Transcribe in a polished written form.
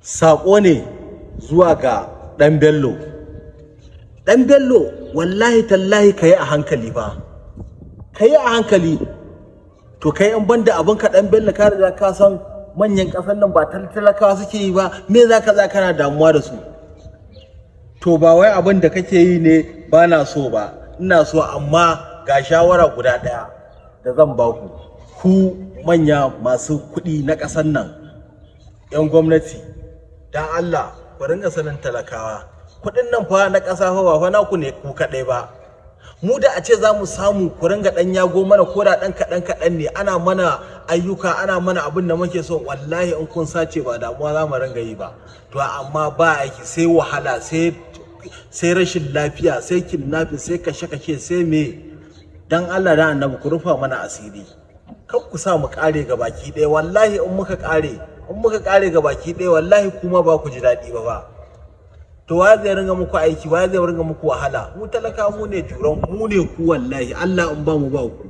saƙo ne zuwa ga ɗan Bello. Ɗan Bello wallahi tallahi ka yi a hankali ba, ka yi a hankali. To kai in banda abin ka ɗan Bello ka riga ka san manyan ƙasar nan ba talakawa suke yi ba, me za ka kana damuwa da su? To ba wai abin da kake yi ne ba na so ba, ina so, amma ga shawara guda ɗaya da zan ba ku manya masu kuɗi na ƙasar nan, 'yan gwamnati, dan Allah ku ringa sanin talakawa. Kuɗin nan fa na ƙasa fa ba fa naku ne ku kaɗai ba. Mu da a ce za mu samu ku ringa ɗan yago mana ko da ɗan kaɗan ne, ana mana ayyuka, ana mana abin da muke so, wallahi in kun sace ba damuwa za mu ringa yi ba. To amma ba aiki, sai wahala, sai rashin lafiya, sai kidnapping, sai kashe-kashe, sai me. Dan Allah da Annabi ku rufa mana asiri. Kan ku sa mu kare ga baki ɗaya, wallahi in muka kare ga baki ɗaya, wallahi kuma ba ku ji daɗi ba. To wa zai ringa muku aiki, wa zai ringa muku wahala? Mu talaka mu ne turan, mu ne ku wallahi. Allah in ba mu ba ku.